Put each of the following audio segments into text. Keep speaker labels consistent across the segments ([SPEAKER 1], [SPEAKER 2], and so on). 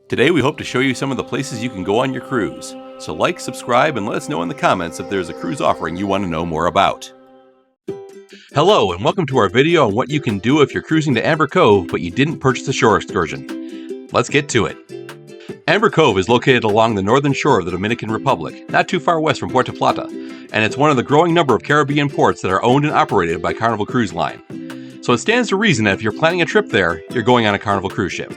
[SPEAKER 1] Today we hope to show you some of the places you can go on your cruise. So like, subscribe, and let us know in the comments if there's a cruise offering you want to know more about. Hello, and welcome to our video on what you can do if you're cruising to Amber Cove but you didn't purchase a shore excursion. Let's get to it. Amber Cove is located along the northern shore of the Dominican Republic, not too far west from Puerto Plata, and it's one of the growing number of Caribbean ports that are owned and operated by Carnival Cruise Line. So it stands to reason that if you're planning a trip there, you're going on a Carnival cruise ship.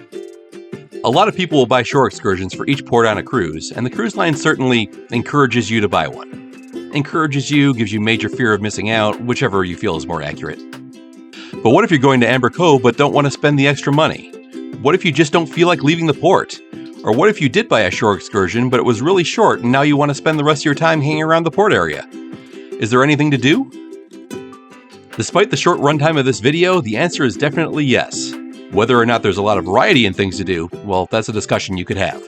[SPEAKER 1] A lot of people will buy shore excursions for each port on a cruise, and the cruise line certainly encourages you to buy one. Encourages you, gives you major fear of missing out, whichever you feel is more accurate. But what if you're going to Amber Cove but don't want to spend the extra money? What if you just don't feel like leaving the port? Or what if you did buy a shore excursion but it was really short and now you want to spend the rest of your time hanging around the port area? Is there anything to do? Despite the short runtime of this video, the answer is definitely yes. Whether or not there's a lot of variety in things to do, well, that's a discussion you could have.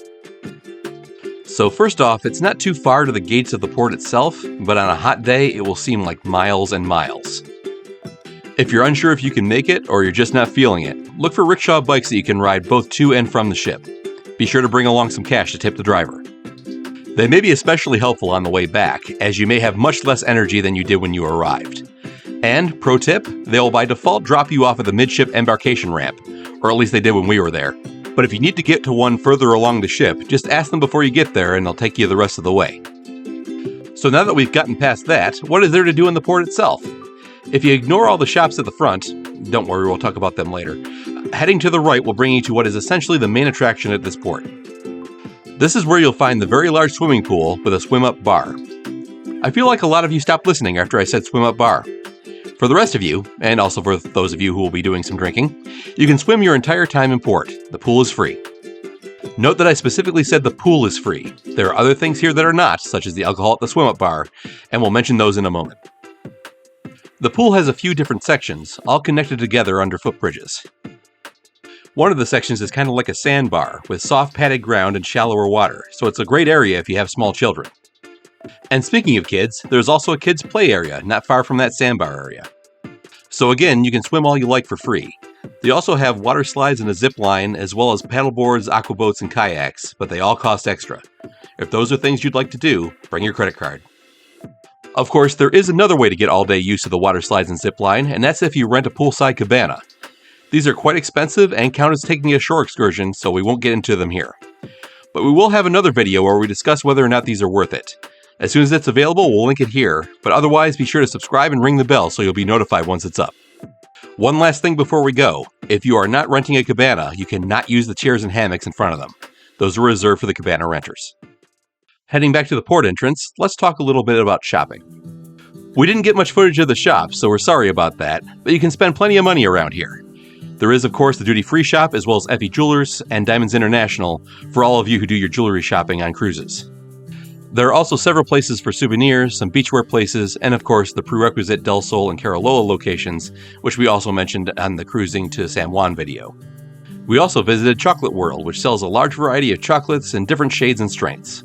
[SPEAKER 1] So first off, it's not too far to the gates of the port itself, but on a hot day, it will seem like miles and miles. If you're unsure if you can make it, or you're just not feeling it, look for rickshaw bikes that you can ride both to and from the ship. Be sure to bring along some cash to tip the driver. They may be especially helpful on the way back, as you may have much less energy than you did when you arrived. And, pro tip, they will by default drop you off at the midship embarkation ramp, or at least they did when we were there. But if you need to get to one further along the ship, just ask them before you get there and they'll take you the rest of the way. So now that we've gotten past that, what is there to do in the port itself? If you ignore all the shops at the front, don't worry, we'll talk about them later, heading to the right will bring you to what is essentially the main attraction at this port. This is where you'll find the very large swimming pool with a swim-up bar. I feel like a lot of you stopped listening after I said swim-up bar. For the rest of you, and also for those of you who will be doing some drinking, you can swim your entire time in port. The pool is free. Note that I specifically said the pool is free. There are other things here that are not, such as the alcohol at the swim-up bar, and we'll mention those in a moment. The pool has a few different sections, all connected together under footbridges. One of the sections is kind of like a sandbar, with soft padded ground and shallower water, so it's a great area if you have small children. And speaking of kids, there's also a kids' play area not far from that sandbar area. So again, you can swim all you like for free. They also have water slides and a zip line, as well as paddleboards, aqua boats, and kayaks, but they all cost extra. If those are things you'd like to do, bring your credit card. Of course, there is another way to get all-day use of the water slides and zip line, and that's if you rent a poolside cabana. These are quite expensive and count as taking a shore excursion, so we won't get into them here. But we will have another video where we discuss whether or not these are worth it. As soon as it's available, we'll link it here, but otherwise be sure to subscribe and ring the bell so you'll be notified once it's up. One last thing before we go, if you are not renting a cabana, you cannot use the chairs and hammocks in front of them. Those are reserved for the cabana renters. Heading back to the port entrance, let's talk a little bit about shopping. We didn't get much footage of the shops, so we're sorry about that, but you can spend plenty of money around here. There is, of course, the duty-free shop, as well as Effie Jewelers and Diamonds International for all of you who do your jewelry shopping on cruises. There are also several places for souvenirs, some beachwear places, and of course the prerequisite Del Sol and Caroloa locations, which we also mentioned on the Cruising to San Juan video. We also visited Chocolate World, which sells a large variety of chocolates in different shades and strengths.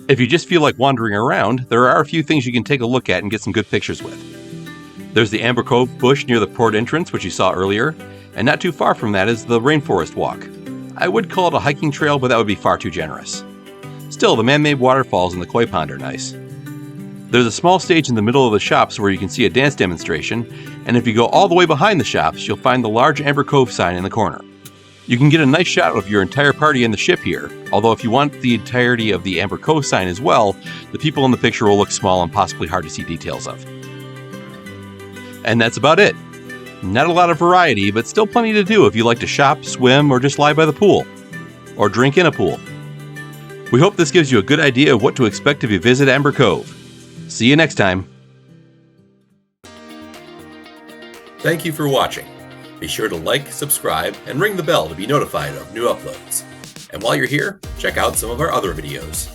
[SPEAKER 1] If you just feel like wandering around, there are a few things you can take a look at and get some good pictures with. There's the Amber Cove bush near the port entrance, which you saw earlier, and not too far from that is the Rainforest Walk. I would call it a hiking trail, but that would be far too generous. Still, the man-made waterfalls in the koi pond are nice. There's a small stage in the middle of the shops where you can see a dance demonstration, and if you go all the way behind the shops, you'll find the large Amber Cove sign in the corner. You can get a nice shot of your entire party in the ship here, although if you want the entirety of the Amber Cove sign as well, the people in the picture will look small and possibly hard to see details of. And that's about it. Not a lot of variety, but still plenty to do if you like to shop, swim, or just lie by the pool. Or drink in a pool. We hope this gives you a good idea of what to expect if you visit Amber Cove. See you next time. Thank you for watching. Be sure to like, subscribe, and ring the bell to be notified of new uploads. And while you're here, check out some of our other videos.